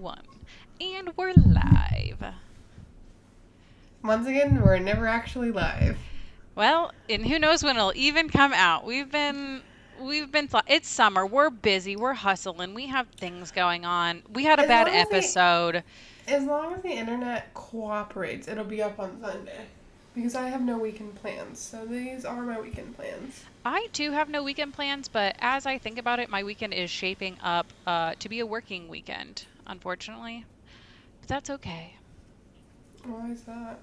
1. And we're live. Once again, we're never actually live. Well, and who knows when it'll even come out. It's summer. We're busy. We're hustling. We have things going on. We had a As bad long as the episode. as long as the internet cooperates, it'll be up on Sunday. Because I have no weekend plans. So these are my weekend plans. I too have no weekend plans, but as I think about it, my weekend is shaping up to be a working weekend, unfortunately. But that's okay. Why is that?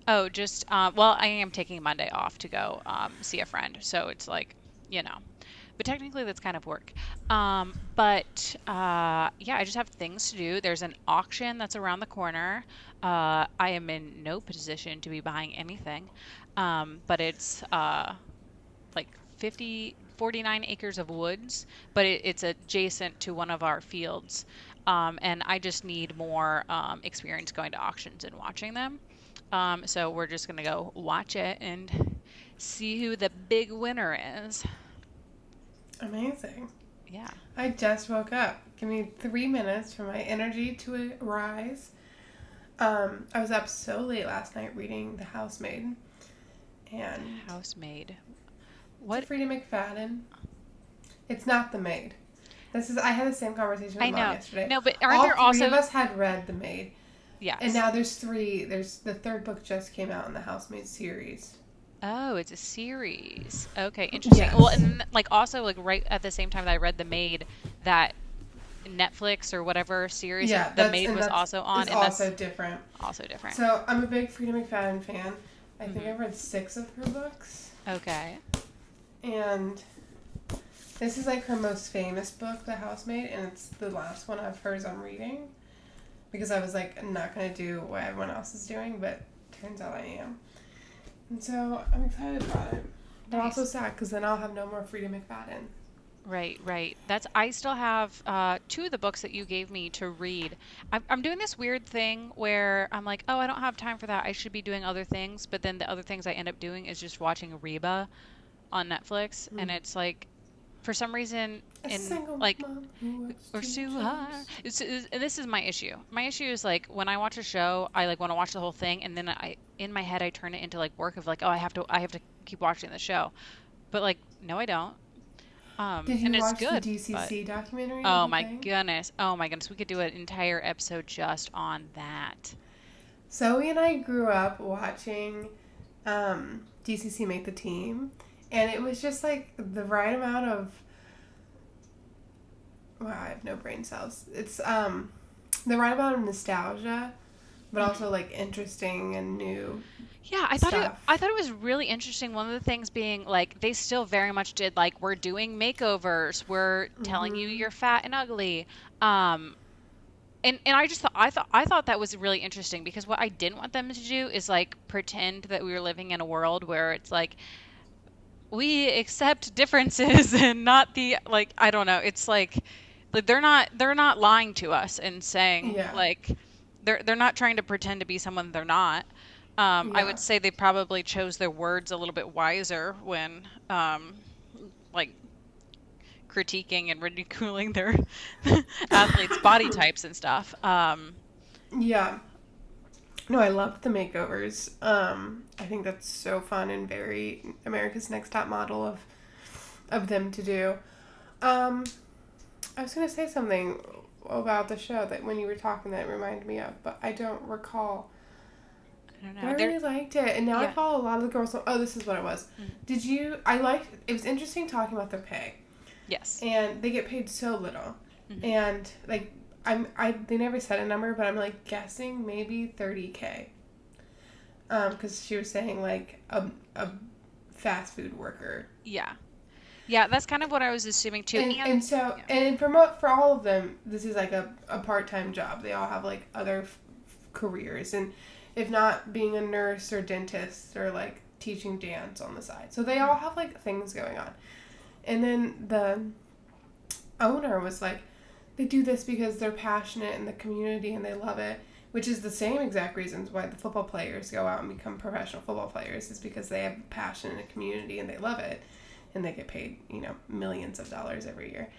Oh, just well, I am taking Monday off to go see a friend, so it's like, you know. But technically that's kind of work. But yeah, I just have things to do. There's an auction that's around the corner. I am in no position to be buying anything. But it's like 49 acres of woods, but it's adjacent to one of our fields. And I just need more experience going to auctions and watching them. So we're just going to go watch it and see who the big winner is. Amazing. Yeah. I just woke up. Give me 3 minutes for my energy to rise. I was up so late last night reading The Housemaid. And Housemaid. it's a What? Frida McFadden. It's not The Maid. I had the same conversation I with Mom know. yesterday. No, but aren't All there three of also. us had read The Maid. And Yes. now there's three. There's the third book just came out in the Housemaid series. Oh, it's a series. Okay, interesting. Well, Yes. and like also like right at the same time that I read The Maid, that Netflix or whatever series Yeah, The Maid was that's also on, is and also that's different. also different. So I'm a big Frida McFadden fan. I think Hmm. I've read 6 of her books, Okay. and this is like her most famous book, The Housemaid, and it's the last one of hers I'm reading because I was like, I'm not gonna do what everyone else is doing, but turns out I am, and so I'm excited about it. But also Nice. sad because then I'll have no more Frida McFadden. Right, right. I still have two of the books that you gave me to read. I'm doing this weird thing where I'm like, oh, I don't have time for that. I should be doing other things. But then the other things I end up doing is just watching Reba on Netflix. And Mm. it's like, for some reason, A in single like, mom who works or two too hard. jobs. And this is my issue. My issue is like when I watch a show, I like want to watch the whole thing, and then in my head, I turn it into like work of like, oh, I have to keep watching the show. But like, no, I don't. Did And you it's watch the good, but. DCC documentary, the Oh whole my thing? goodness. Oh my goodness. We could do an entire episode just on that. Zoe and I grew up watching DCC make the team, and it was just like the right amount of. Wow, I have no brain cells. It's the right amount of nostalgia, but Hmm. also like interesting and new Yeah, I stuff. thought it was really interesting. One of the things being like they still very much did like we're doing makeovers, we're telling you Mm-hmm. you're fat and ugly. Um and I thought that was really interesting because what I didn't want them to do is like pretend that we were living in a world where it's like we accept differences and not the like I don't know. It's like they're not lying to us and saying Yeah, like they're not trying to pretend to be someone they're not. I yeah, would say they probably chose their words a little bit wiser when like critiquing and ridiculing their athletes' body types and stuff. yeah. No, I loved the makeovers. I think that's so fun and very America's Next Top Model of them to do. Um, I was gonna say something about the show that when you were talking that reminded me of, but I don't recall. I don't But know. I really liked it, and now I Yeah. follow a lot of the girls. Oh, this is what it was. Mm. Did you? I liked. It was interesting talking about their pay, Yes. and they get paid so little, Hmm. and like they never said a number, but I'm like guessing maybe 30K. Because she was saying like a fast food worker. Yeah. Yeah, that's kind of what I was assuming too. And And so yeah. and for all of them, this is like a part time job. They all have like other careers, and if not being a nurse or dentist or like teaching dance on the side, so they all have like things going on. And then the owner was like, they do this because they're passionate in the community and they love it, which is the same exact reasons why the football players go out and become professional football players is because they have passion in a community and they love it and they get paid, millions of dollars every year.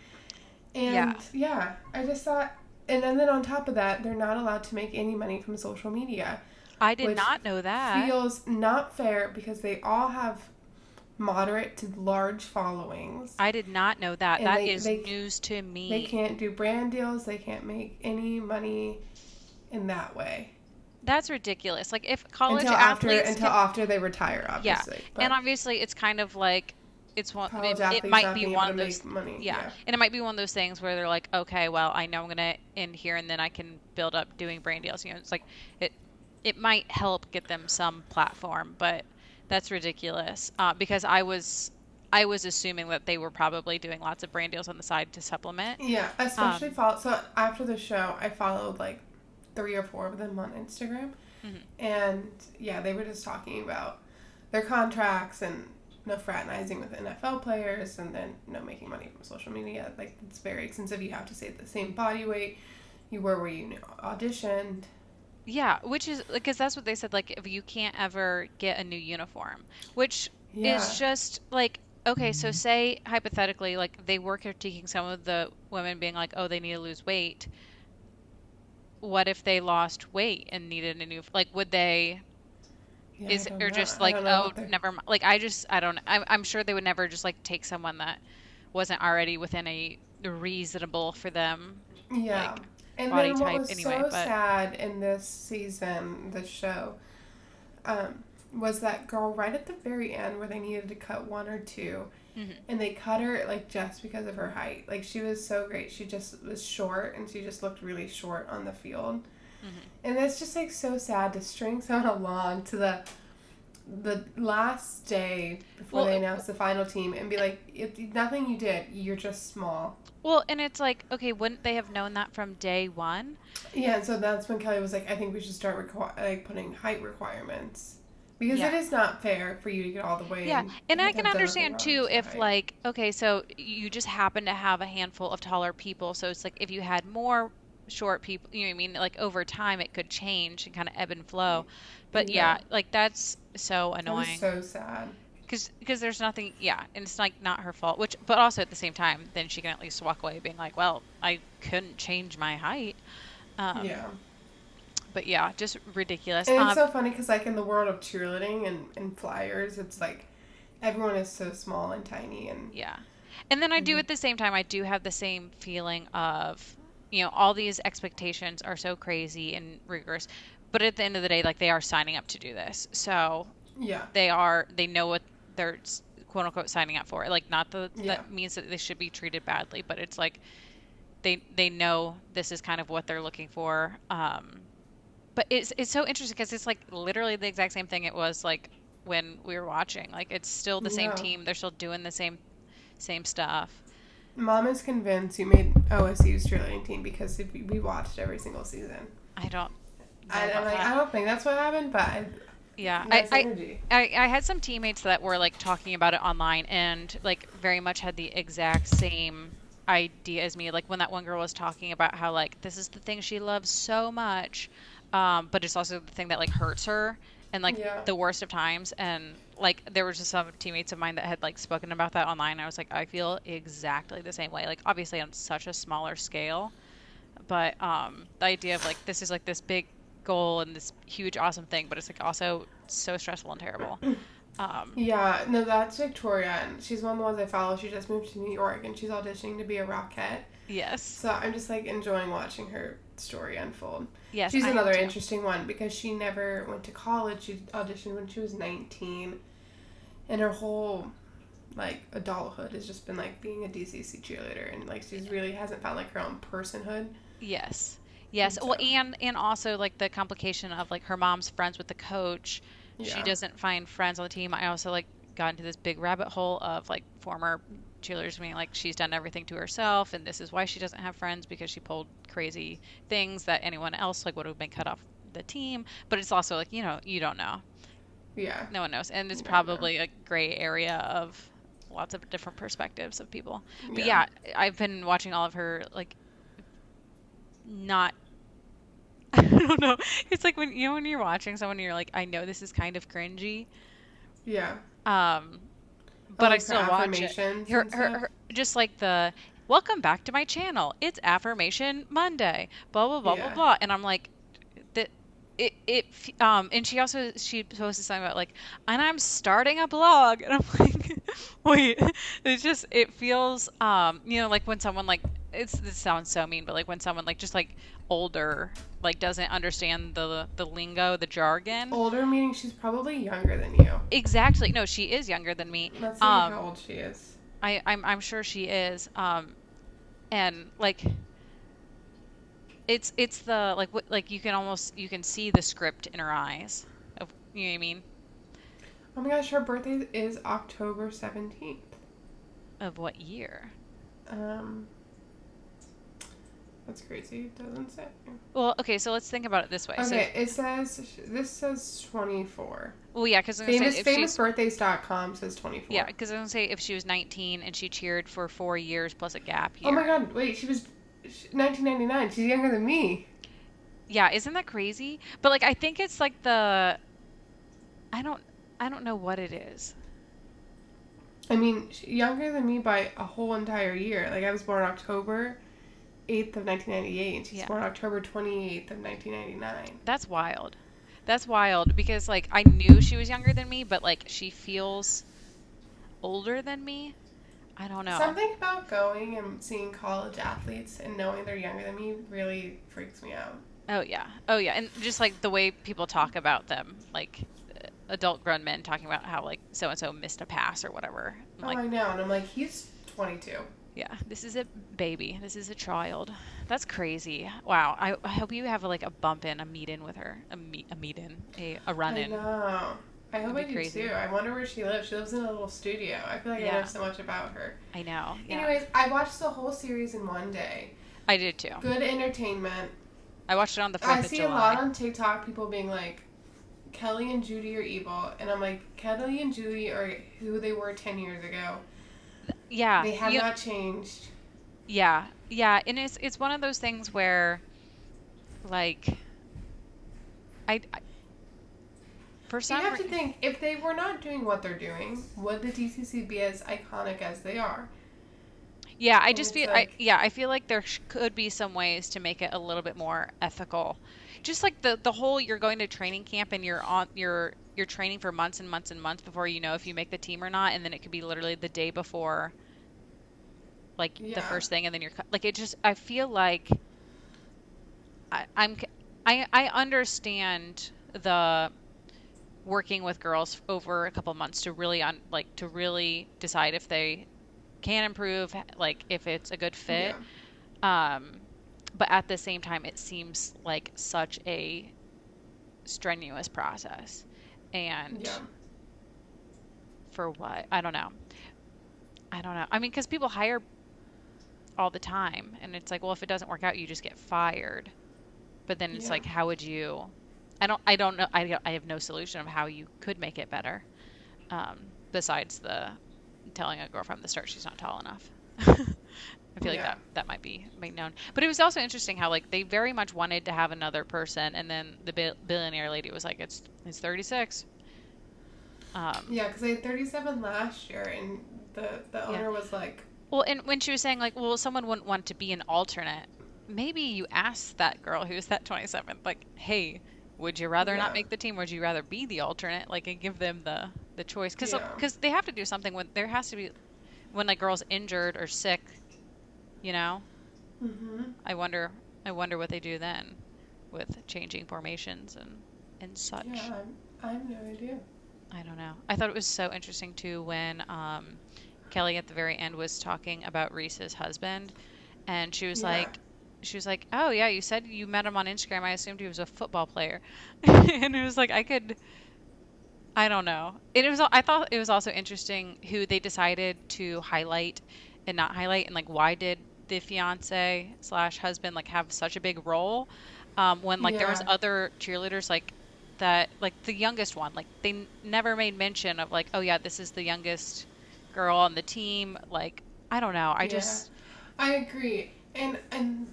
Yeah. And yeah, I just thought And then on top of that, they're not allowed to make any money from social media, I did which not know that. feels not fair because they all have moderate to large followings, I did not know that. and That they is they news to they me. can't do brand deals. They can't make any money in that way That's ridiculous. Like if college athletes until can, after they retire, yeah. obviously. And But obviously it's kind of like it's one college it athletes might not be being able one to of those, make money, yeah. yeah, And it might be one of those things where they're like, okay, well, I know I'm gonna end here and then I can build up doing brand deals. It's like it it might help get them some platform, but that's ridiculous. Because I was assuming that they were probably doing lots of brand deals on the side to supplement. yeah. Especially Um, follow. So after the show, I followed like 3 or 4 of them on Instagram, mhm. and yeah, they were just talking about their contracts and no fraternizing with NFL players, and then no making money from social media. Like it's very expensive. You have to stay at the same body weight you were where you auditioned. Yeah, which is because that's what they said. Like, if you can't ever get a new uniform, which is Yeah, just like, okay, so say hypothetically, like they were critiquing some of the women being like, oh, they need to lose weight. What if they lost weight and needed a new, like, would they, yeah. I is, don't or know. just I like, don't know oh, what they're. never mind. Like, I don't, I'm sure they would never just like take someone that wasn't already within a reasonable for them, Yeah. like, And body then what type was anyway, so but sad in this season, the show, was that girl right at the very end where they needed to cut 1 or 2, mhm, and they cut her like just because of her height. Like she was so great. She just was short, and she just looked really short on the field. mhm. And it's just like so sad to string someone along to the last day before they Well, announce the final team and be like, nothing you did, you're just small. well, and it's like, okay, wouldn't they have known that from day one? Yeah, and so that's when Kelly was like, I think we should start like putting height requirements because it Yeah. is not fair for you to get all the way Yeah. and And I can have done nothing understand wrong too to the if height. like, okay, so you just happen to have a handful of taller people. So it's like if you had more short people, you know what I mean? Like over time it could change and kind of ebb and flow. But Yeah, yeah, like that's so that was annoying. so sad. Because there's nothing, yeah, and it's like not her fault, which but also at the same time, then she can at least walk away being like, well, I couldn't change my height. Um, Yeah. but yeah, just ridiculous. And it's so funny because, like, in the world of cheerleading and flyers, it's like everyone is so small and tiny. Yeah. And then I do And at the same time, I do have the same feeling of, all these expectations are so crazy and rigorous. But at the end of the day, like they are signing up to do this. So yeah, they know what they're quote unquote signing up for. Like not yeah, that means that they should be treated badly, but it's like they know this is kind of what they're looking for. But it's so interesting because it's like literally the exact same thing it was like when we were watching. Like it's still the same yeah. team. They're still doing the same stuff. Mom is convinced you made OSU's cheerleading team because we watched every single season. I don't know I'm about like, that. I don't think that's what happened, but Yeah, nice energy. I had some teammates that were like talking about it online and like very much had the exact same idea as me. Like when that one girl was talking about how like this is the thing she loves so much, but it's also the thing that like hurts her and like Yeah, the worst of times. And like there was just some teammates of mine that had like spoken about that online. I was like, I feel exactly the same way. Like obviously on such a smaller scale, but the idea of like this is like this big goal and this huge awesome thing, but it's like also so stressful and terrible. Um, yeah. No, that's Victoria, and she's one of the ones I follow. She just moved to New York, and she's auditioning to be a Rockette. yes, So I'm just like enjoying watching her story unfold. yes, She's I am another too. interesting one because she never went to college. She auditioned when she was 19, and her whole like adulthood has just been like being a DCC cheerleader, and like she's really hasn't found like her own personhood. Yes, yes. And Well, so and also like the complication of like her mom's friends with the coach. She yeah, doesn't find friends on the team. I also like got into this big rabbit hole of like former cheerleaders being like she's done everything to herself and this is why she doesn't have friends because she pulled crazy things that anyone else like would have been cut off the team. But it's also like, you don't know. yeah, No one knows. And it's you never know. probably a gray area of lots of different perspectives of people. But Yeah, yeah, I've been watching all of her like not I don't know. It's like when when you're watching someone you're like, I know this is kind of cringy. yeah. Um Oh, but I like her still watch it. affirmations Her and her, stuff. her just like the welcome back to my channel. It's Affirmation Monday. Blah blah blah blah Yeah. blah. And I'm like, that and she posted something about like, and I'm starting a blog, and I'm like, wait, it feels like when someone like this sounds so mean, but like when someone like just like older like doesn't understand the lingo, the jargon. Older meaning she's probably younger than you. Exactly. No, she is younger than me. Let's see how old she is. I'm sure she is. And like it's the like what like you can see the script in her eyes of, you know what I mean, Oh my gosh, her birthday is October 17th. of what year. Um, that's crazy. It doesn't say. Well, okay, so let's think about it this way. So, Okay, this says 24. well, yeah, because I'm gonna say if she's Famousbirthdays.com says yeah, 24. because I'm gonna say if she was 19 and she cheered for 4 years plus a gap Oh my year. god, wait, she was 1999. She's younger than me. Yeah, isn't that crazy? But like I think it's like I don't I don't know what it is. I mean, younger than me by a whole entire year. Like, I was born October 8th of 1998, and she's Yeah, born October 28th of 1999. that's wild. That's wild because like I knew she was younger than me, but like she feels older than me. I don't know. Something about going and seeing college athletes and knowing they're younger than me really freaks me out. Oh yeah. Oh yeah. And just like the way people talk about them, like adult grown men talking about how like so and so missed a pass or whatever. I'm Oh, like, I know. And I'm like, he's 22. yeah, this is a baby. This is a child. That's crazy. Wow. I hope you have like a bump in, a meet in with her, a meet in, a run I in. know. I hope It'd I be do too. crazy. I wonder where she lives. She lives in a little studio. I feel like I know Yeah, so much about her. I know. Yeah, Anyways, I watched the whole series in one day. I did too. Good entertainment. I watched it on the I 4th of see a lot July. on TikTok people being like, Kelly and Judy are evil. And I'm like, Kelly and Judy are who they were 10 years ago. Yeah, They have you, not changed. yeah, yeah. And it's one of those things where like I for You some have to reason. think, if they were not doing what they're doing, would the DCC be as iconic as they are? Yeah, I And just it's feel like, I feel like there could be some ways to make it a little bit more ethical. Just like the whole you're going to training camp and you're training for months and months and months before you know if you make the team or not, and then it could be literally the day before like the yeah, first thing, and then like it just I feel like I'm I understand the working with girls over a couple months to really to really decide if they can improve, like if it's a good fit. yeah, Um, but at the same time, it seems like such a strenuous process. And yeah, for what? I don't know. I don't know. I mean, because people hire all the time, and it's like, well, if it doesn't work out, you just get fired. But then it's yeah, like, how would you? I don't know. I have no solution of how you could make it better. Besides the telling a girl from the start she's not tall enough. I feel like yeah, that might be made known. But it was also interesting how like they very much wanted to have another person, and then the billionaire lady was like, it's 36. yeah. Because I had 37 last year, and the Yeah. owner was like, Well, and when she was saying like, well, someone wouldn't want to be an alternate, maybe you asked that girl who's that 27th, like, hey, would you rather not yeah, make the team, or would you rather be the alternate? Like, and give them the choice, yeah, because they have to do something when there has to be when like girls injured or sick, you know. mm-hmm, I wonder I wonder what they do then with changing formations and such. yeah. I have no idea. I don't know. I thought it was so interesting too when Kelly at the very end was talking about Reese's husband, and Yeah, she was like, "Oh yeah, you said you met him on Instagram. I assumed he was a football player." And it was like I don't know. I thought it was also interesting who they decided to highlight and not highlight, and like why did the fiance slash husband like have such a big role, when like there was yeah, other cheerleaders like that, like the youngest one, like they never made mention of like, oh yeah, this is the youngest girl on the team. Like I don't know. I yeah. just I agree. And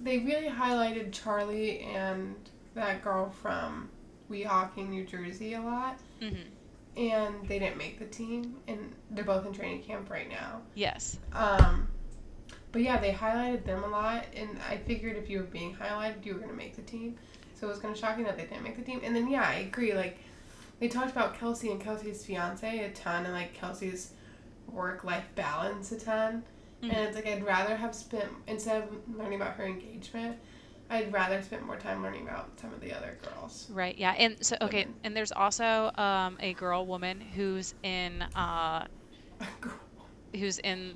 they really highlighted Charlie and that girl from Weehawken, New Jersey a lot. mhm. And they didn't make the team, and they're both in training camp right now. Yes. Um, But yeah, they highlighted them a lot, and I figured if you were being highlighted, you were gonna make the team. So it was kind of shocking that they didn't make the team. And then yeah, I agree. Like they talked about Kelsey and Kelsey's fiance a ton, and like Kelsey's work-life balance a ton. And Hmm. it's like I'd rather have spent, instead of learning about her engagement, I'd rather spend more time learning about some of the other girls, Right. Yeah. And so okay, women. and there's also a girl woman who's in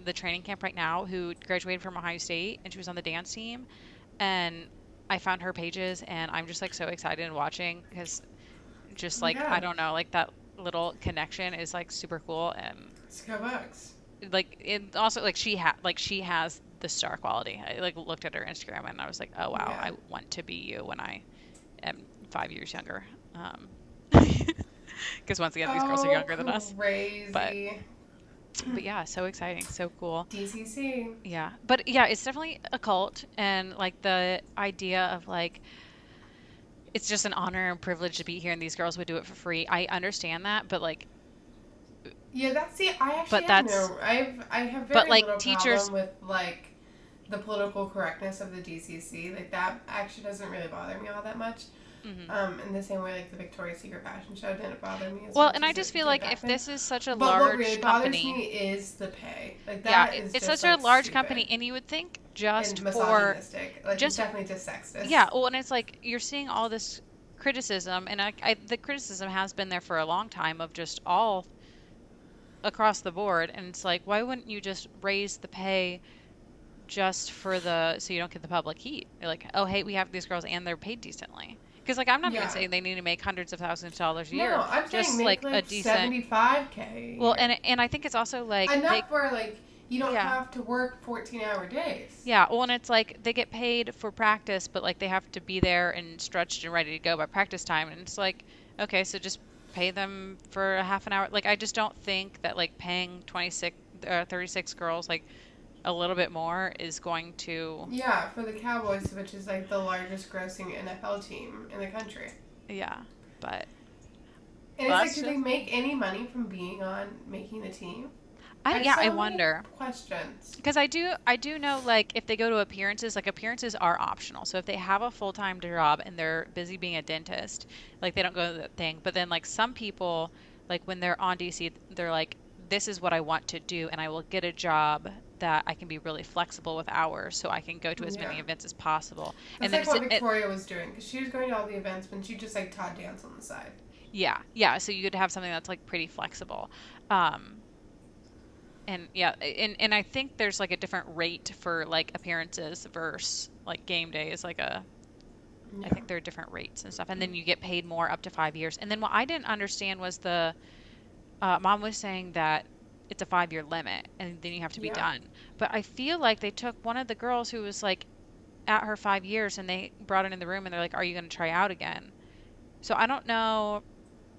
the training camp right now who graduated from Ohio State and she was on the dance team and I found her pages and I'm just like so excited and watching because just like I Yeah, don't know, like that little connection is like super cool and let's go Bucks. like it also like she has the star quality. I like looked at her Instagram and I was like, "Oh wow, Yeah. I want to be you when I am 5 years younger." Um because once again these girls are Oh, younger than us. But crazy. but yeah, so exciting, so cool. DCC. Yeah. But yeah, it's definitely a cult and like the idea of like it's just an honor and privilege to be here and these girls would do it for free. I understand that, but like Yeah, that's the. I actually but have that's no. I have but very like little teachers problem with like the political correctness of the DCC. Like that actually doesn't really bother me all that much. mhm. In the same way, like the Victoria's Secret fashion show didn't bother me as Well, much and I as just it feel did like back if then. this is such a But what really large bothers company, me is the pay. Like yeah, that is it's just such a like large stupid company and you would think and just for misogynistic. Like it's just definitely just sexist. yeah, well, and it's like you're seeing all this criticism and the criticism has been there for a long time of just all across the board and it's like why wouldn't you just raise the pay just for the so you don't get the public heat. You're like, oh hey, we have these girls and they're paid decently. Because like I'm not even Yeah. saying they need to make hundreds of thousands of dollars a year, No, I'm saying just make like a like decent. 75K a Well, year. and I think it's also like they Enough where like you don't yeah. have to work 14-hour days. Yeah, well, and it's like they get paid for practice, but like they have to be there and stretched and ready to go by practice time. And it's like, okay, so just pay them for a half an hour. Like I just don't think that like paying 36 girls like a little bit more is going to Yeah, for the Cowboys, which is like the largest grossing NFL team in the country. yeah, but And well, it's like, that's do they just make any money from being on making the team? I I have yeah, I so many wonder. questions. Because I do know like if they go to appearances, like appearances are optional. So if they have a full-time job and they're busy being a dentist, like they don't go to that thing. But then like some people, like when they're on DC, they're like, this is what I want to do, and I will get a job that I can be really flexible with hours, so I can go to as Yeah. many events as possible. And That's then like what Victoria was doing because she was going to all the events, but she just like taught dance on the side. yeah, yeah. So you could have something that's like pretty flexible. Um, and yeah, and I think there's like a different rate for like appearances versus like game days, like a I Yeah. think there are different rates and stuff. And then you get paid more up to 5 years. And then what I didn't understand was the mom was saying that it's a 5 year limit and then you have to be Yeah. done. But I feel like they took one of the girls who was like at her 5 years and they brought it in the room and they're like, are you going to try out again? So I don't know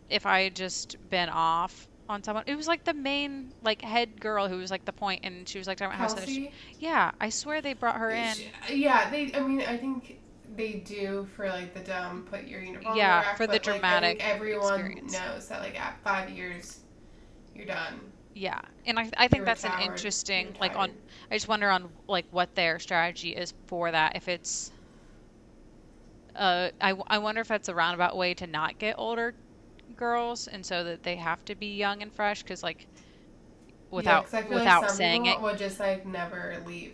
if I had just been off on someone. It was like the main like head girl who was like the point and she was like talking about how Kelsey. yeah, I swear they brought her in. Yeah, they. I mean, I think they do for like the dumb put your uniform in the Yeah, rack, for the but like I think dramatic everyone experience. knows that like at 5 years you're done. Yeah. And I You're think that's an retired. You're interesting like retired. on I just wonder on like what their strategy is for that. If it's I wonder if that's a roundabout way to not get older girls and so that they have to be young and fresh because like Yeah, without because I feel like without some saying people it. would just like never leave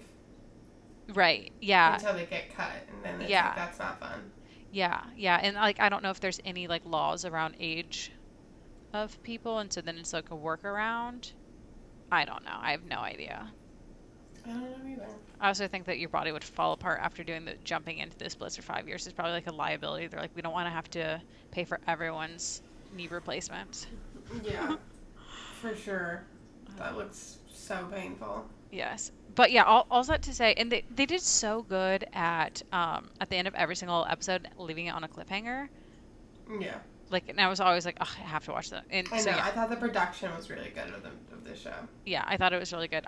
Right. Yeah. until they get cut, and then it's like Yeah. that's not fun. Yeah. Yeah. And like I don't know if there's any like laws around age of people and so then it's like a workaround. I don't know. I have no idea. I don't know either. I also think that your body would fall apart after doing the jumping into the splits for 5 years. It's probably like a liability. They're like, we don't want to have to pay for everyone's knee replacement. Yeah, for sure. That Um, looks so painful. yes. But yeah, all that to say, and they did so good at the end of every single episode, leaving it on a cliffhanger. Yeah, Like, and I was always like, oh, I have to watch that. And I so know. yeah, I thought the production was really good of the show. yeah, I thought it was really good.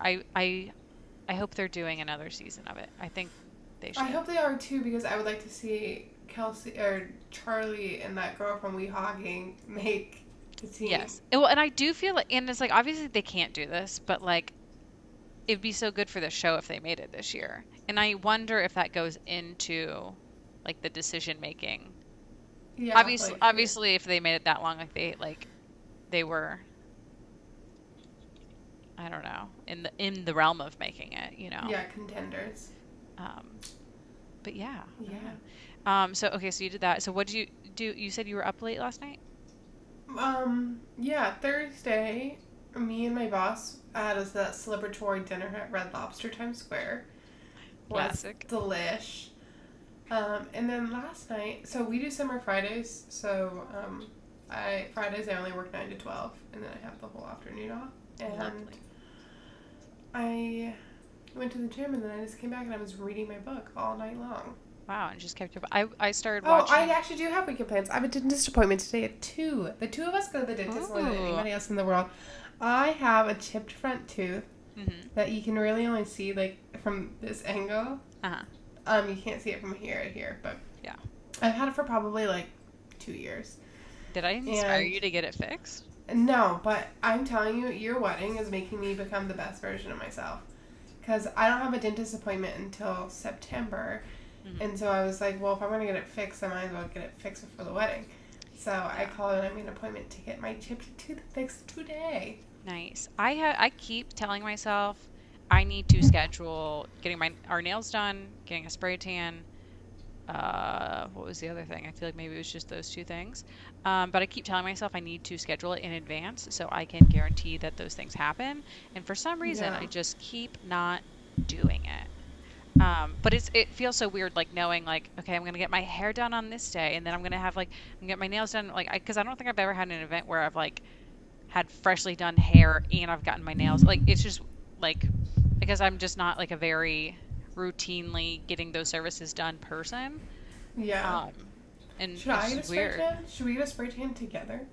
I hope they're doing another season of it. I think they I should. hope they are too because I would like to see Kelsey or Charlie and that girl from Weehawking make the team. Yes. Well, and I do feel like, and it's like obviously they can't do this, but like it'd be so good for the show if they made it this year. And I wonder if that goes into like the decision making. Yeah, Obviously, like who? obviously, if they made it that long, like they were, I don't know, in the realm of making it, you know. Yeah, contenders. Um, but yeah, I don't Yeah. know. So okay, so you did that. So what did you do? You said you were up late last night? Yeah, Thursday, me and my boss had us that celebratory dinner at Red Lobster Times Square. Was Classic. delish. And then last night, so we do summer Fridays. So I Fridays I only work 9 to 12, and then I have the whole afternoon off. And Lovely. I went to the gym, and then I just came back and I was reading my book all night long. Wow, and just kept your. I started Oh, I watching. actually do have weekend plans. I have a dentist appointment today at 2. The two of us go to the dentist more than Ooh. anybody else in the world. I have a chipped front tooth Mm-hmm. that you can really only see like from this angle. Uh-huh. You can't see it from here to here, but Yeah. I've had it for probably like 2 years. Did I inspire And you to get it fixed? no, but I'm telling you, your wedding is making me become the best version of myself. Because I don't have a dentist appointment until September. Mm-hmm. And so I was like, well, if I'm going to get it fixed, I might as well get it fixed before the wedding. So I Yeah. called and I made an appointment to get my chipped tooth fixed today. Nice. I keep telling myself I need to schedule getting my our nails done, getting a spray tan. What was the other thing? I feel like maybe it was just those two things. But I keep telling myself I need to schedule it in advance so I can guarantee that those things happen. And for some reason, Yeah. I just keep not doing it. But it feels so weird, like knowing like, okay, I'm gonna get my hair done on this day, and then I'm gonna have like I'm gonna get my nails done, like, because I don't think I've ever had an event where I've like had freshly done hair and I've gotten my nails. Like it's just like because I'm just not like a very routinely getting those services done person. Yeah. Um, and Should it's I get a just spray weird. tan? Should we get a spray tan together?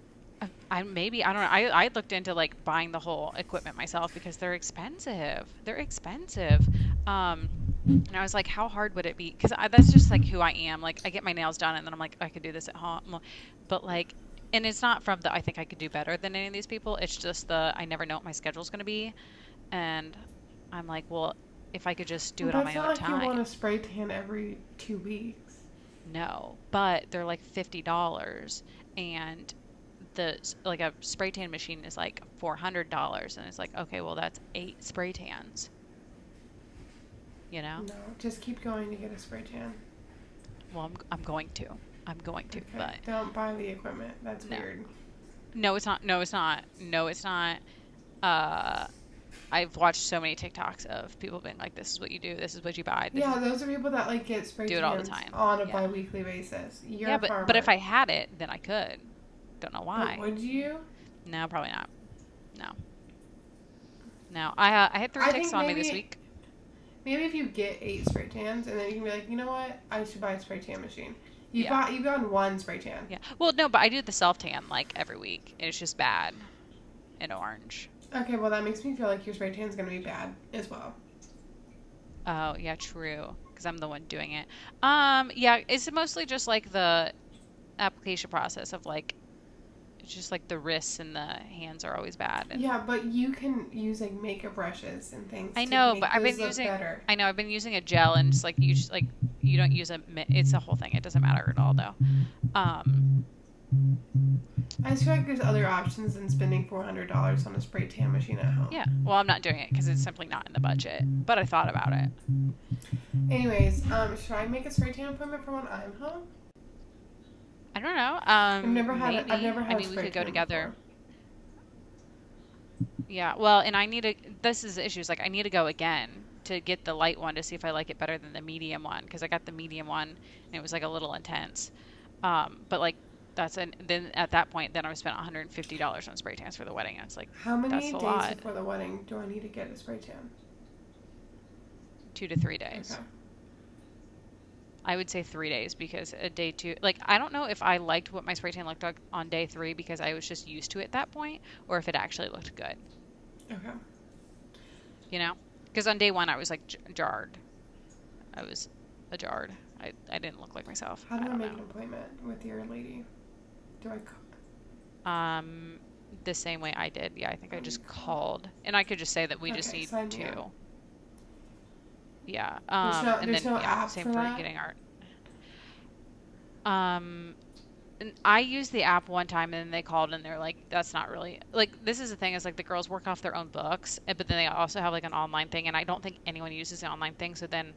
I maybe I don't know. I looked into like buying the whole equipment myself because they're expensive. They're expensive. Um, and I was like, how hard would it be? Because that's just like who I am. Like I get my nails done and then I'm like, I could do this at home. But like, and it's not from the I think I could do better than any of these people. It's just the I never know what my schedule's going to be. And I'm like, well, if I could just do it on But it's my not own like you want a time. spray tan every 2 weeks. No, but they're like $50 and like a spray tan machine is like $400 and it's like, okay, well that's 8 spray tans, you know? No, just keep going to get a spray tan. Well, I'm going to. I'm going to, Okay. but Don't buy the equipment. That's no. weird. No, it's not. No, it's not. No, it's not. Uh I've watched so many TikToks of people being like, this is what you do, this is what you buy, this Yeah, is those are people that like get spray do it all the tans time. on a Yeah. bi-weekly basis. You're Yeah, a but if farmer. I had it, then I could. Don't know But why. would you? No, probably not. No. No. I had 3 I ticks think on me this week. maybe if you get 8 spray tans and then you can be like, you know what, I should buy a spray tan machine. Yeah. You've gotten one spray tan. Yeah. Well, no, but I do the self tan like every week. And it's just bad in orange. Okay, well that makes me feel like your spray tan's gonna be bad as well. Oh, yeah, true. Because I'm the one doing it. Yeah, it's mostly just like the application process of like it's just like the wrists and the hands are always bad. And Yeah, but you can use like makeup brushes and things I to know, but make those look better. I've been using a gel and it's like you just like you don't use it's a whole thing. It doesn't matter at all though. Um, I just feel like there's other options than spending $400 on a spray tan machine at home. yeah. Well, I'm not doing it because it's simply not in the budget. But I thought about it. Anyways, should I make a spray tan appointment for when I'm home? I don't know. I've Maybe. never I had a mean, we spray could go tan together. before. Yeah. Well, and I need to. This is the issue. Is like I need to go again to get the light one to see if I like it better than the medium one because I got the medium one and it was like a little intense. But like then at that point then I spent $150 on spray tans for the wedding. And it's like How that's many a days lot. before the wedding do I need to get a spray tan? 2 to 3 days. Okay. I would say 3 days because a day two, like I don't know if I liked what my spray tan looked like on day 3 because I was just used to it at that point, or if it actually looked good, Okay. you know? Because on day 1 I was like jarred. I was a jarred. I didn't look like myself. How do I I don't make an know. appointment with your lady? Do I The same way I did. Yeah, I think I just call? called, and I could just say that we just Okay, need sign me two. up. Yeah. And There's then no yeah, app same for for that. getting art. Um, and I used the app one time and then they called and they're like, that's not really like this is the thing is like the girls work off their own books, but then they also have like an online thing and I don't think anyone uses the online thing. So then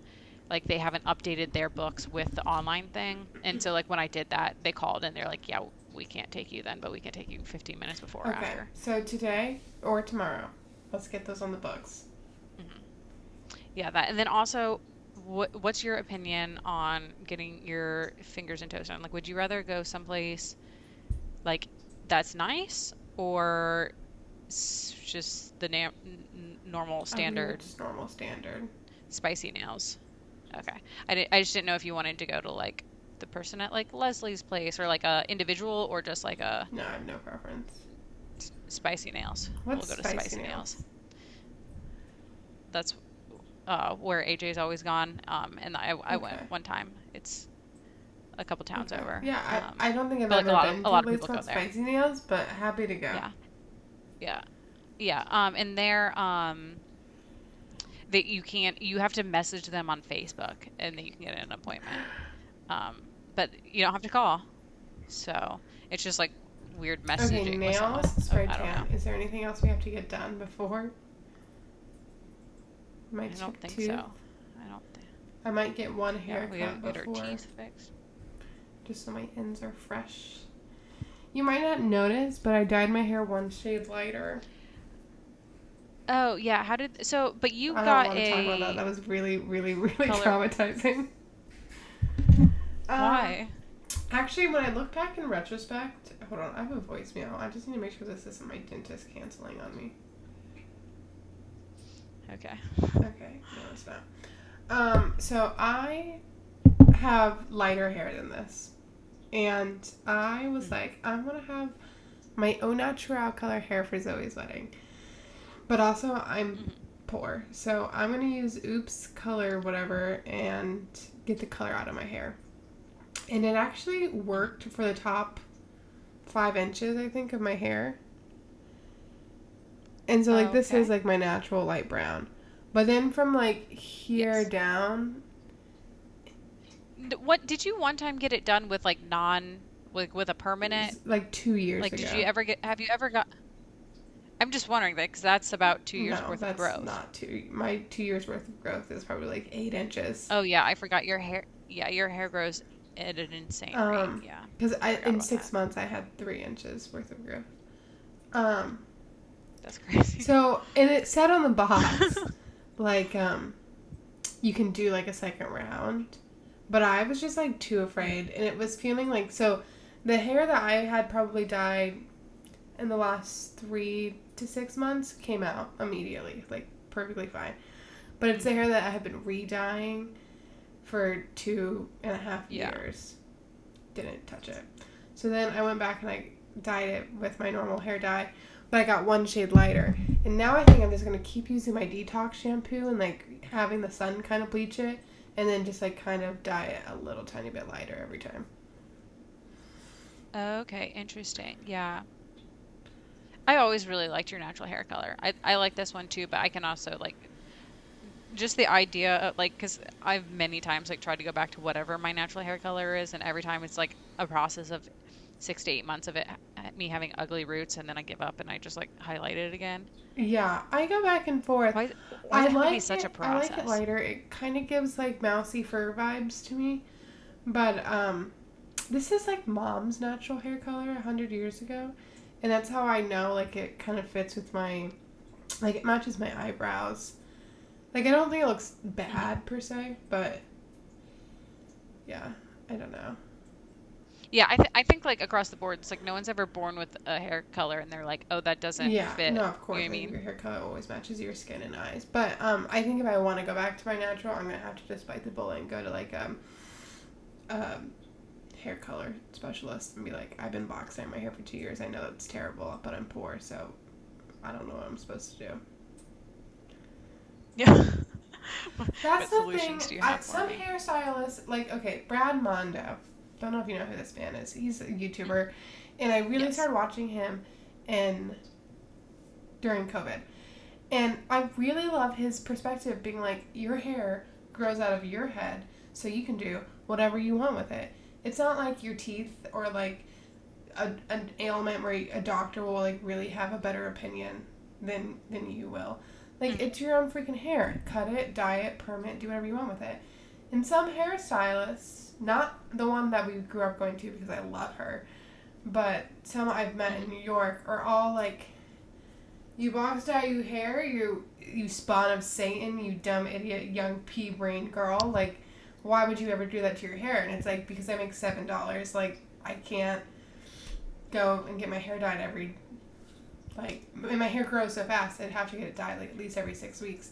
like they haven't updated their books with the online thing. And so like when I did that, they called and they're like, yeah, we can't take you then, but we can take you 15 minutes before or Okay, after. so today or tomorrow, let's get those on the books. Hmm. Yeah, that. And then also, what's your opinion on getting your fingers and toes done? Like, would you rather go someplace like that's nice or just the normal I would do standard just normal standard. spicy nails? Okay. I just didn't know if you wanted to go to like the person at like Leslie's place or like a individual or just like a No, I have no preference. spicy nails. We'll What's go to spicy spicy nails. nails? That's where AJ's always gone. And I went Okay. one time. It's a couple towns Okay. over. Yeah, I don't think I've But like ever been a to a lot of place people go called there. Spicy Nails, but happy to go. Yeah. Yeah. Yeah. And they're that you have to message them on Facebook and then you can get an appointment. But you don't have to call. So it's just like weird Okay, messaging with nails, someone. spray I don't know. tan. Is there anything else we have to get done before? I Might don't chip think tooth. so. I don't think. I might get one Yeah, we gotta haircut get our before, teeth fixed. just so my ends are fresh. You might not notice, but I dyed my hair one shade lighter. Oh, yeah. But you I don't got want to talk about that. a That was really, really, really color. traumatizing. Um, Why? Actually, when I look back in retrospect, hold on, I have a voicemail. I just need to make sure this isn't my dentist canceling on me. Okay. Okay, no, it's not. So I have lighter hair than this, and I was Mhm. like, I want to have my au natural color hair for Zoe's wedding, but also I'm Mhm. poor, so I'm gonna use Oops color whatever and get the color out of my hair. And it actually Mhm. worked for the top 5 inches, I think, of my hair. And so, like, this is Okay. like my natural light brown. But then from like here Yes. down, What did you one time get it done with like with a it permanent? was like 2 years Like, did you ago. ever get? Have you ever got? I'm just wondering that because that's about 2 years No, worth of that's growth. not two. My 2 years worth of growth is probably like 8 inches. Oh yeah, I forgot your hair. Yeah, your hair grows at an insane rate. Um, Yeah, because I I forgot in about that. 6 months I had 3 inches worth of growth. Um, That's crazy. so and it said on the box like you can do like a second round, but I was just like too Mhm. afraid, and it was feeling like so. The hair that I had probably dyed in the last 3 to 6 months came out immediately, like perfectly fine. But it's the Mhm. hair that I have been re-dyeing for 2.5 Yeah. years. Didn't touch it. So then I went back and I dyed it with my normal hair dye, but I got one shade lighter. And now I think I'm just gonna keep using my detox shampoo and like having the sun kind of bleach it, and then just like kind of dye it a little tiny bit lighter every time. Okay, interesting. Yeah. I always really liked your natural hair color. I like this one too, but I can also like just the idea of like because I've many times like tried to go back to whatever my natural hair color is, and every time it's like a process of 6 to 8 months of me having ugly roots, and then I give up and I just like highlight it again. Yeah, I go back and forth. Why does it have to be such a I like it process? lighter. It kind of gives like mousy fur vibes to me. But this is like mom's natural hair color 100 years ago, and that's how I know like it kind of fits with my like it matches my eyebrows. Like I don't think it looks Hmm. bad per se, but yeah, I don't know. Yeah, I think like across the board, it's like no one's ever born with a hair color and they're like, oh, that doesn't Yeah, no, fit. of You know what course. I I think mean? your hair color always matches your skin and eyes. But I think if I want to go back to my natural, I'm gonna have to just bite the bullet and go to like um hair color specialist and be like, I've been box dyeing my hair for 2 years. I know that's terrible, but I'm poor, so I don't know what I'm supposed to do. Yeah. That's What the thing. solutions do you have for Some me? hairstylists, like, okay, Brad Mondo. Don't know if you know who this man is. He's a Mhm. YouTuber, and I really Yes. started watching him in during COVID. And I really love his perspective being like, your hair grows out of your head, so you can do whatever you want with it. It's not like your teeth or like an ailment where a doctor will like really have a better opinion than you will. Like, Mhm. it's your own freaking hair. Cut it, dye it, perm it, do whatever you want with it. And some hairstylists, not the one that we grew up going to because I love her, but some I've met in Mhm. New York are all like, you box dye your hair, you spawn of Satan, you dumb idiot young pea brain girl. Like, why would you ever do that to your hair? And it's like, because I make $7. Like, I can't go and get my hair dyed every, like, and my hair grows so fast, I'd have to get it dyed like at least every 6 weeks.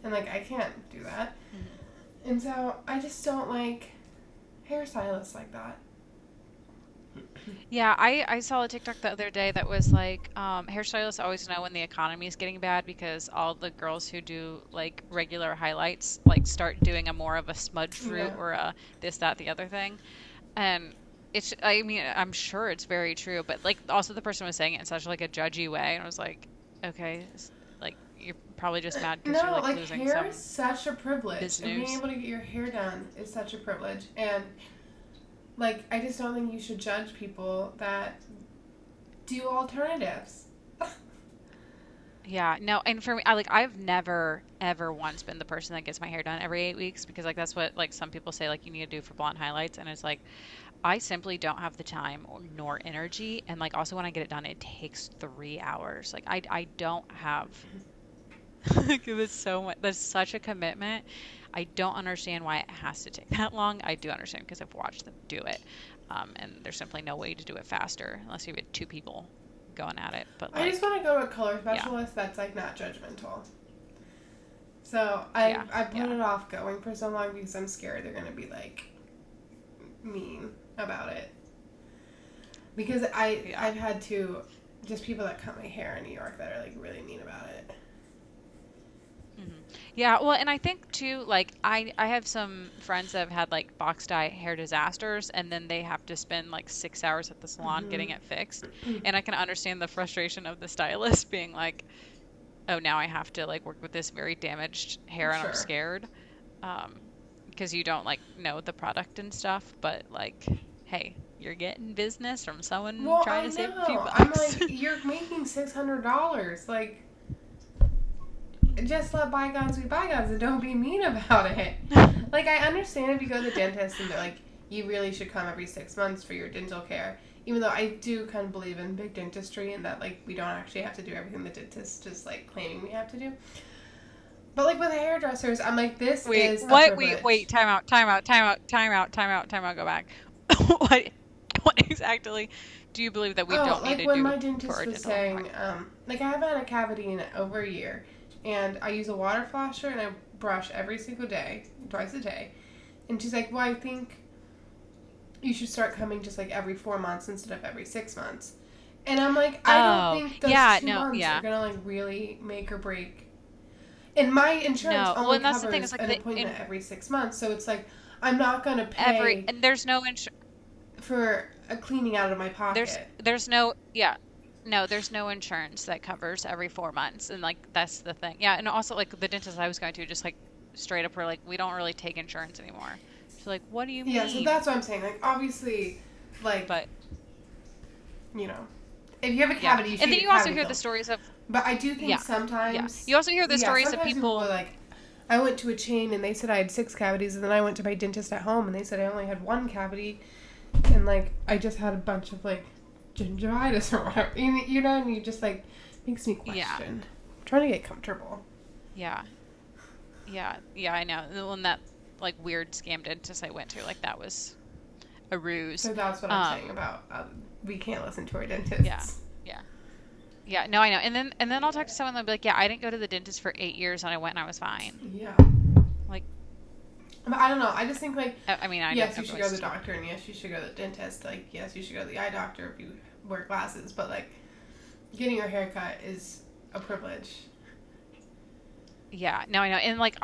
And like, I can't do that. Mhm. And so I just don't like hairstylists like that. Yeah, I saw a TikTok the other day that was like, hairstylists always know when the economy is getting bad because all the girls who do like regular highlights like start doing a more of a smudged route Yeah. or a this, that, the other thing. And I mean, I'm sure it's very true, but like also the person was saying it in such like a judgy way, and I was like, okay, like you're probably just mad because you're No, like like, losing hair is some such a privilege, and being business. able to get your hair done is such a privilege. And like, I just don't think you should judge people that do alternatives. Yeah, no, and for me, I've never ever once been the person that gets my hair done every 8 weeks because like that's what like some people say like you need to do for blonde highlights, and it's like I simply don't have the time or nor energy, and like also when I get it done, it takes 3 hours. Like I don't have like it was so much. That's such a commitment. I don't understand why it has to take that long. I do understand because I've watched them do it, and there's simply no way to do it faster unless you have two people going at it. But I just like, want to go to a color yeah, specialist that's like not judgmental. So yeah, I put yeah. it off going for so long because I'm scared they're gonna be like mean about it. Because Yeah. I've had to just people that cut my hair in New York that are like really mean about it. hmm Yeah, well, and I think too, like I have some friends that have had like box dye hair disasters, and then they have to spend like 6 hours at the salon getting it fixed. And I can understand the frustration of the stylist being like, "Oh, now I have to like work with this very damaged hair, and I'm Sure. scared," um, because you don't like know the product and stuff. But like, hey, you're getting business from someone Well, trying I to save a few know. I'm bucks. like, you're making $600. Like, just let bygones be bygones and don't be mean about it. Like, I understand if you go to the dentist and they're like, you really should come every 6 months for your dental care. Even though I do kind of believe in big dentistry and that, like, we don't actually have to do everything the dentist is, like, claiming we have to do. But, like, with the hairdressers, I'm like, this Wait, is a what? privilege. Time out, time out, time out, time out, time out, time out, go back. What, what exactly do you believe that we Oh, don't need like to when do my for dentist our was dental saying, like, I haven't had a cavity in over a year. And I use a water flasher and I brush every single day, twice a day. And she's like, well, I think you should start coming just like every 4 months instead of every 6 months. And I'm like, I don't Oh, think those yeah, two no, months are yeah. gonna like really make or break. And my insurance No. Well, only and that's the thing is covers like an the appointment in every 6 months, so it's like I'm not gonna every pay and there's no ins for a cleaning out of my pocket. there's no yeah. No, there's no insurance that covers every 4 months, and like that's the thing. Yeah, and also like the dentist I was going to just like straight up were like, we don't really take insurance anymore. She's like, what do you Yeah, so mean? that's what I'm saying. Like, obviously, like, But you know, if you have a yeah, cavity, you should and then get you also cavity hear the filled. stories of But I do think yeah, yeah. sometimes, You also hear the yeah, stories of sometimes people are people. like, I went to a chain and they said I had 6 cavities, and then I went to my dentist at home and they said I only had 1 cavity, and like I just had a bunch of like gingivitis or whatever. You know, and you just like makes me Yeah, question. I'm trying to get comfortable. yeah, yeah. I know the one that like weird scam dentist I went to, like that was a ruse. So that's what I'm saying Um, about we can't listen to our yeah, dentists. yeah, yeah. No, I know. And then I'll talk to someone that'll be like, yeah, I didn't go to the dentist for 8 years, and I went and I was fine. Yeah. Like, But I don't know. I just think like I mean, I don't yes, know you should go to the most. doctor, and yes, you should go to the dentist. Like yes, you should go to the eye doctor if you wear glasses. But like getting your hair cut is a privilege. Yeah, no, I know. And like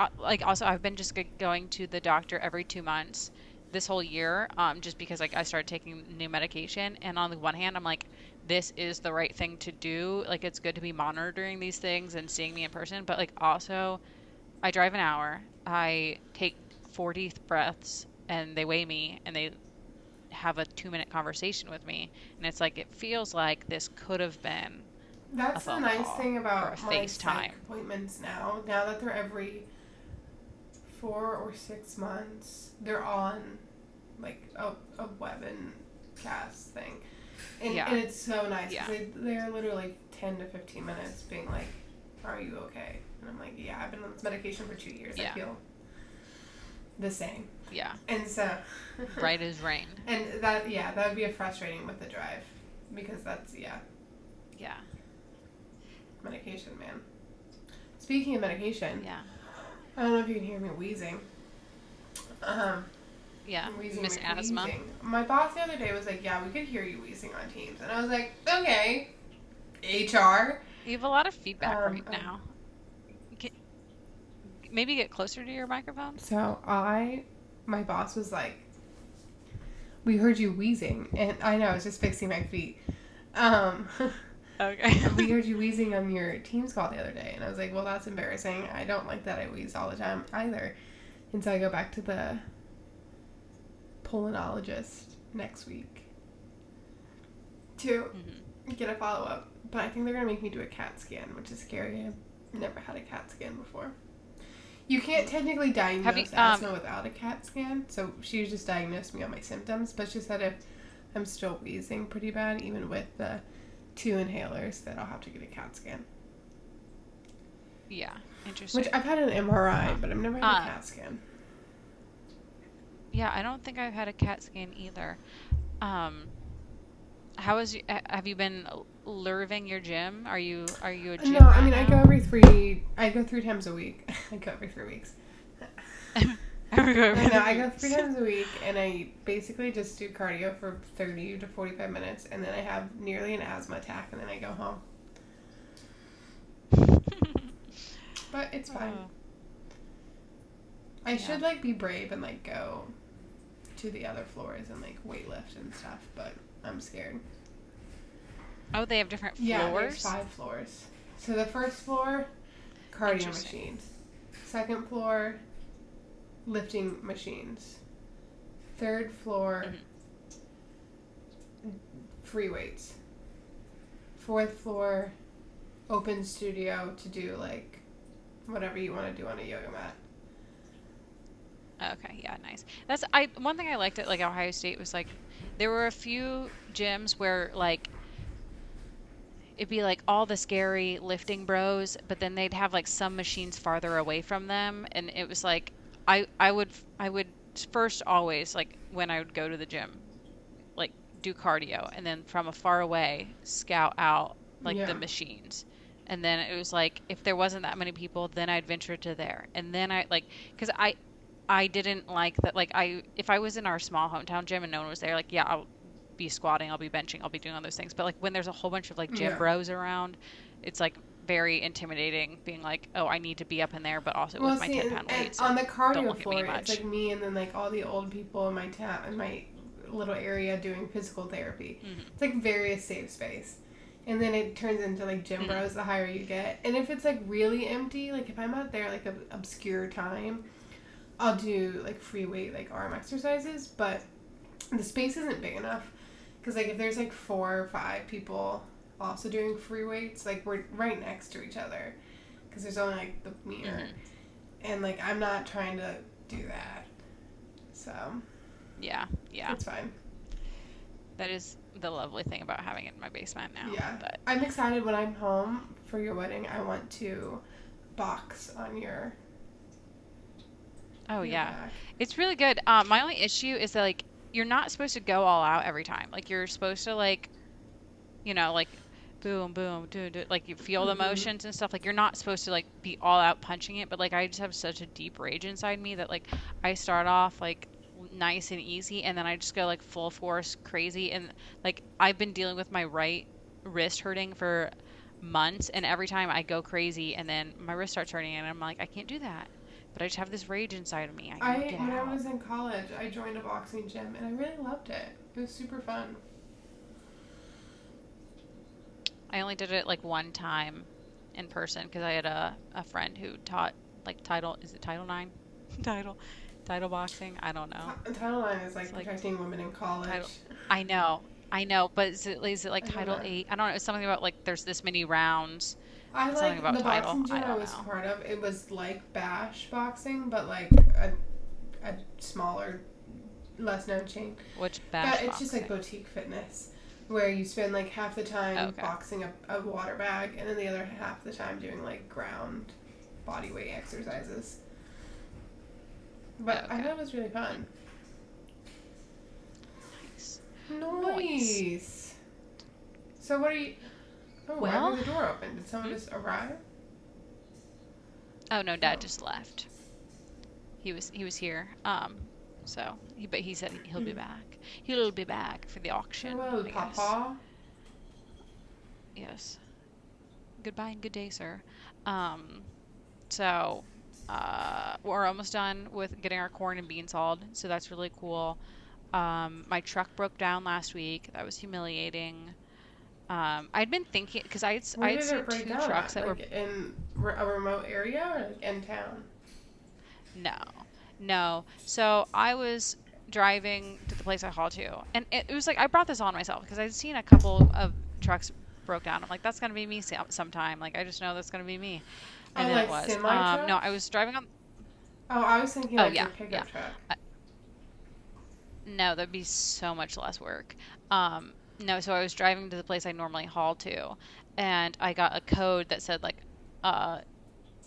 also I've been just going to the doctor every 2 months this whole year, just because like I started taking new medication. And on the one hand, I'm like, this is the right thing to do. Like it's good to be monitoring these things and seeing me in person. But like also, I drive an hour. I take 40 breaths and they weigh me and they have a 2-minute conversation with me. And it's like, it feels like this could have been a That's the phone nice call thing or a about my psych FaceTime. appointments now. Now that they're every 4 or 6 months, they're on like a web and cast thing. And Yeah. it's so nice Yeah. because they're literally 10 to 15 minutes being like, are you okay? And I'm like, yeah, I've been on this medication for 2 years. I Yeah. feel the same. Yeah. And so, Right as rain. and that, yeah, that would be a frustrating with the drive because that's, yeah, Yeah. medication, man. Speaking of medication, Yeah. I don't know if you can hear me wheezing. Yeah. Wheezing, Miss Asthma. wheezing. My boss the other day was like, yeah, we could hear you wheezing on Teams. And I was like, okay, HR. You have a lot of feedback Um, right now. Get, maybe get closer to your microphone. so my boss was like, we heard you wheezing. And I know, I was just fixing my feet. Um, Okay. we heard you wheezing on your Teams call the other day. And I was like, well, that's embarrassing. I don't like that I wheeze all the time either. And so I go back to the pulmonologist next week to get a follow-up. But I think they're going to make me do a CAT scan, which is scary. I've never had a CAT scan before. You can't technically diagnose asthma without a CAT scan, so she just diagnosed me on my symptoms, but she said if I'm still wheezing pretty bad, even with the 2 inhalers, that I'll have to get a CAT scan. Yeah. Interesting. Which I've had an MRI, but I've never had a CAT scan. Yeah, I don't think I've had a CAT scan either. Have you been lerving your gym? Are you a gym No, I rat mean, now? I go 3 times a week. I go every 3 weeks. I go 3 times a week, and I basically just do cardio for 30 to 45 minutes, and then I have nearly an asthma attack, and then I go home. But it's fine. Oh. I should, be brave and, go to the other floors and, weightlift and stuff, but I'm scared. Oh, they have different floors? Yeah, there's 5 floors. So the first floor, cardio machines. Second floor, lifting machines. Third floor, free weights. Fourth floor, open studio to do, whatever you want to do on a yoga mat. Okay, yeah, nice. One thing I liked at Ohio State was there were a few gyms where it'd be all the scary lifting bros, but then they'd have some machines farther away from them, and it was I would first always when I would go to the gym do cardio, and then from a far away scout out the machines. And then it was if there wasn't that many people, then I'd venture to there. And then because I didn't like that. If I was in our small hometown gym and no one was there, yeah, I'll be squatting, I'll be benching, I'll be doing all those things. But when there's a whole bunch of gym bros around, it's very intimidating. Being oh, I need to be up in there, but also with my 10-pound weights. On the cardio don't look floor, at me it's me and then all the old people in my town, in my little area doing physical therapy. It's very a safe space. And then it turns into gym bros the higher you get. And if it's really empty, if I'm out there an obscure time, I'll do free weight arm exercises, but the space isn't big enough because if there's 4 or 5 people also doing free weights, we're right next to each other because there's only the mirror, and I'm not trying to do that, so yeah, it's fine. That is the lovely thing about having it in my basement now. Yeah, but I'm excited when I'm home for your wedding. I want to box on your yeah, back. it's really good. My only issue is that you're not supposed to go all out every time. You're supposed to boom boom do you feel the motions and stuff. You're not supposed to be all out punching it, but I just have such a deep rage inside me that I start off nice and easy, and then I just go full force crazy, and I've been dealing with my right wrist hurting for months, and every time I go crazy and then my wrist starts hurting and I'm I can't do that, but I just have this rage inside of me. I need to get When out. I was in college, I joined a boxing gym and I really loved it. It was super fun. I only did it one time in person because I had a friend who taught Title 9? Title, title boxing. I don't know. Title IX is It's like like protecting women in college. title. I know, but is it like I don't Title know. 8? I don't know. It's something about like there's this many rounds. I It's something like about the title. boxing I gym I don't was know. part of. It was like bash boxing, but like a smaller, less known chain. Which But bash it's just like boxing? boutique fitness, where you spend like half the time Okay. boxing a water bag, and then the other half the time doing like ground body weight exercises. But I Okay. thought it was really fun. Nice. Nice. Nice. So what are you? Oh, why Well, heard the door open? Did someone hmm? just arrive? Oh no, Dad Oh. just left. He was here. But he said he'll be Mm. back. He'll be back for the auction, Hello, I guess. Papa. Yes. Goodbye and good day, sir. Um, so we're almost done with getting our corn and beans hauled, so that's really cool. My truck broke down last week. That was humiliating. I'd been thinking because I Where had did it seen break two down trucks at? that were. Like in a remote area or like in town? No, no. So I was driving to the place I hauled to, and it was like I brought this on myself because I'd seen a couple of trucks broke down. I'm like, that's gonna be me sometime. Like I just know that's gonna be me, and Oh, then it like was. semi No, I trucks? was driving on. Oh, I was thinking Oh like yeah, your yeah. pickup truck. Uh, no, that'd be so much less work. No, so I was driving to the place I normally haul to, and I got a code that said like, uh,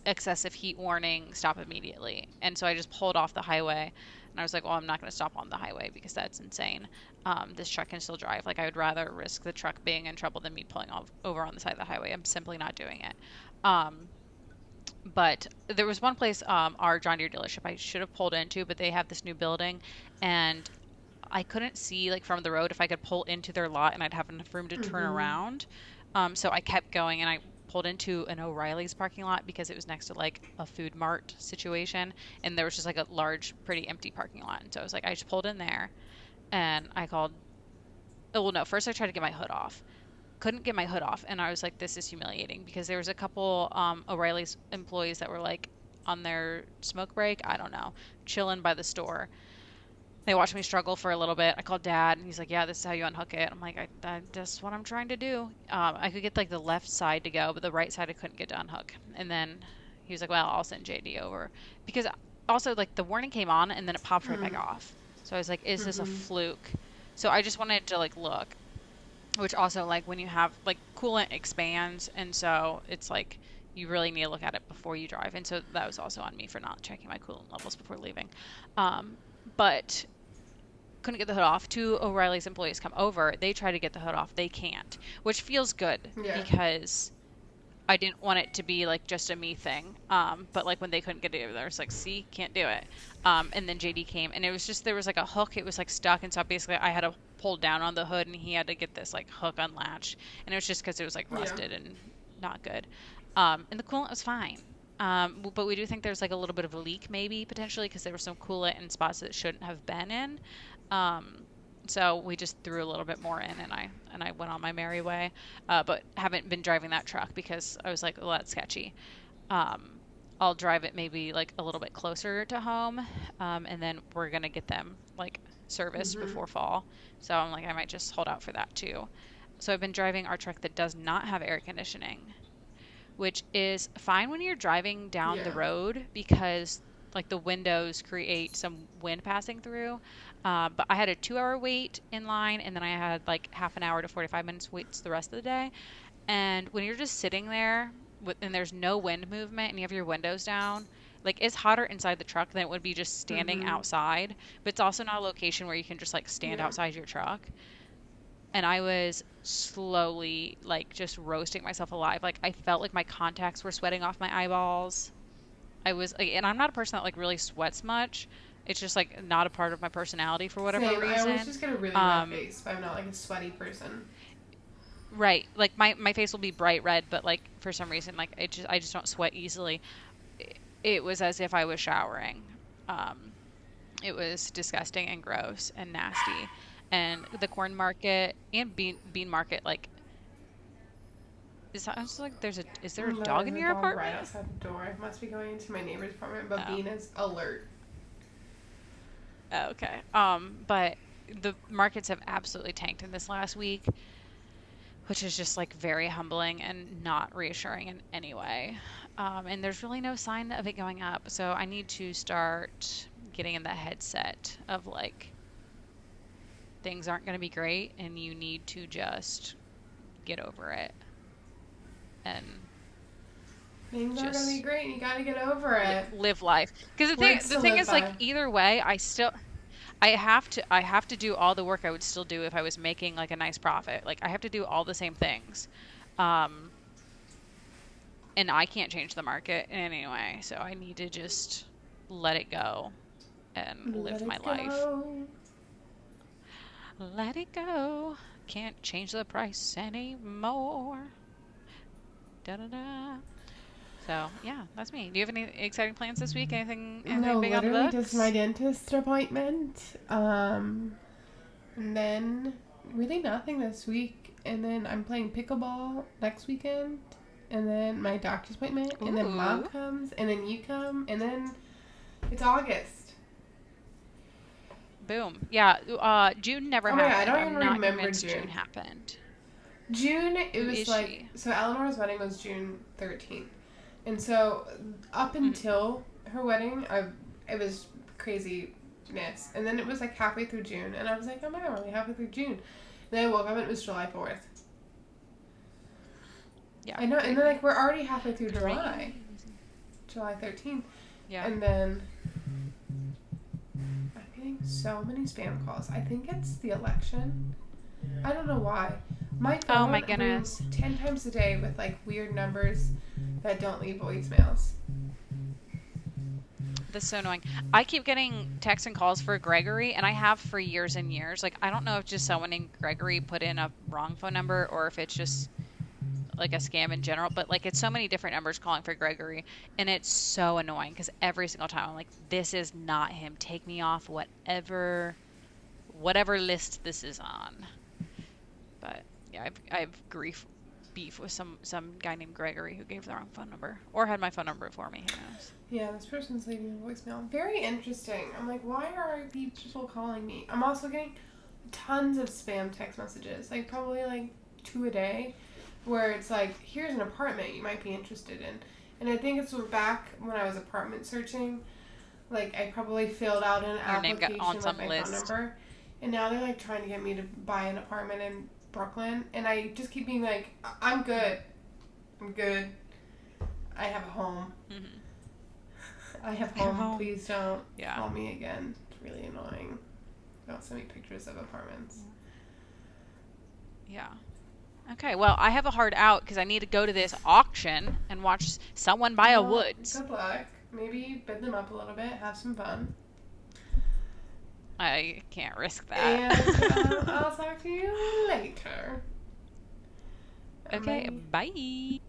excessive heat warning, stop immediately. And so I just pulled off the highway and I was like, well, I'm not going to stop on the highway because that's insane. This truck can still drive. Like, I would rather risk the truck being in trouble than me pulling off over on the side of the highway. I'm simply not doing it. Um, but there was one place, our John Deere dealership, I should have pulled into, but they have this new building and I couldn't see like from the road if I could pull into their lot and I'd have enough room to turn Mm-hmm. around. So I kept going and I pulled into an O'Reilly's parking lot because it was next to like a food mart situation and there was just like a large, pretty empty parking lot. And so I was like, I just pulled in there and I called. Oh, well, no, first I tried to get my hood off. Couldn't get my hood off and I was like, this is humiliating because there was a couple O'Reilly's employees that were like on their smoke break. I don't know, chilling by the store. They watched me struggle for a little bit. I called Dad, and he's like, "Yeah, this is how you unhook it." I'm like, "That's what I'm trying to do." I could get like the left side to go, but the right side I couldn't get to unhook. And then he was like, "Well, I'll send JD over," because also like the warning came on and then it popped right back Mm-hmm. off. So I was like, "Is this a Mm-hmm. fluke?" So I just wanted to like look, which also like when you have like coolant expands, and so it's like you really need to look at it before you drive. And so that was also on me for not checking my coolant levels before leaving. Um, but couldn't get the hood off. Two O'Reilly's employees come over. They try to get the hood off. They can't, which feels good Yeah. because I didn't want it to be like just a me thing. But like when they couldn't get it, there was like, see, can't do it. And then JD came, and it was just there was like a hook. It was like stuck, and so basically I had to pull down on the hood, and he had to get this like hook unlatched, and it was just because it was like Yeah. rusted and not good. And the coolant was fine. But we do think there's like a little bit of a leak, maybe potentially, because there was some coolant in spots that it shouldn't have been in. Um, so we just threw a little bit more in, and I went on my merry way. But haven't been driving that truck because I was like, well, that's sketchy. Um, I'll drive it maybe like a little bit closer to home, and then we're gonna get them like serviced Mm-hmm. before fall. So I'm like, I might just hold out for that too. So I've been driving our truck that does not have air conditioning, which is fine when you're driving down the Yeah. road because like the windows create some wind passing through. But I had a 2 hour wait in line, and then I had like half an hour to 45 minutes waits the rest of the day. And when you're just sitting there and there's no wind movement and you have your windows down, like it's hotter inside the truck than it would be just standing Mm-hmm. outside. But it's also not a location where you can just like stand Yeah. outside your truck. And I was slowly like just roasting myself alive. Like I felt like my contacts were sweating off my eyeballs. I was like, and I'm not a person that like really sweats much. It's just like not a part of my personality for whatever Same. I always reason. just get a really red Um, face, but I'm not like a sweaty person. right. Like my face will be bright red, but like for some reason, like I just don't sweat easily. It was as if I was showering. Um, it was disgusting and gross and nasty. And the corn market and bean market, like, I was like, is there a No, dog there's in a your dog right apartment? outside the door. I must be going into my neighbor's apartment, but Oh, Bean is alert. Okay. But the markets have absolutely tanked in this last week, which is just like very humbling and not reassuring in any way. And there's really no sign of it going up. So I need to start getting in the headset of like things aren't going to be great and you need to just get over it and Things aren't gonna be just great, and you gotta get over it. live life. Because Words the to thing live is like by. either way, I have to do all the work I would still do if I was making like a nice profit. Like I have to do all the same things. Um, and I can't change the market in any way. So I need to just let it go and Let live my it life. go. Let it go. Can't change the price anymore. Da da da. So yeah, that's me. Do you have any exciting plans this week? Anything No, big on the literally just my books? dentist appointment. And then really nothing this week. And then I'm playing pickleball next weekend. And then my doctor's appointment. And then mom Ooh. comes. And then you come. And then it's August. Boom. Yeah, June never Oh my god, I happened. don't even I'm not remember convinced June. June happened. June, it Who was is like, she? so Eleanor's wedding was June 13th. And so up Mhm. until her wedding, it was craziness. And then it was like halfway through June. And I was like, oh my god, we're only halfway through June. And then I woke up and it was July 4th. Yeah, I know. And then crazy. like we're already halfway through July. Crazy. July 13th. Yeah. And then I'm getting so many spam calls. I think it's the election. I don't know why. My Oh my phone rings goodness. 10 times a day with like weird numbers that don't leave voicemails. That's so annoying. I keep getting texts and calls for Gregory, and I have for years and years. Like, I don't know if just someone named Gregory put in a wrong phone number or if it's just like a scam in general, but like it's so many different numbers calling for Gregory, and it's so annoying because every single time I'm like, this is not him. Take me off whatever list this is on. But yeah, I've grief beef with some guy named Gregory who gave the wrong phone number or had my phone number before me. Who knows? Yeah, this person's leaving a voicemail. Very interesting. I'm like, why are these people calling me? I'm also getting tons of spam text messages, like probably like 2 a day, where it's like, here's an apartment you might be interested in. And I think it's back when I was apartment searching. Like, I probably filled out an Your name got on application with some my phone list. number. And now they're like trying to get me to buy an apartment in Brooklyn. And I just keep being like, I'm good. I'm good. I have a home. Hmm. I have Your home. home. Please don't Yeah. call me again. It's really annoying. Don't send me pictures of apartments. Yeah. Okay. Well, I have a hard out because I need to go to this auction and watch someone buy a Well, woods. good luck. Maybe bid them up a little bit. Have some fun. I can't risk that. And I'll talk to you later. Okay. Bye. Bye.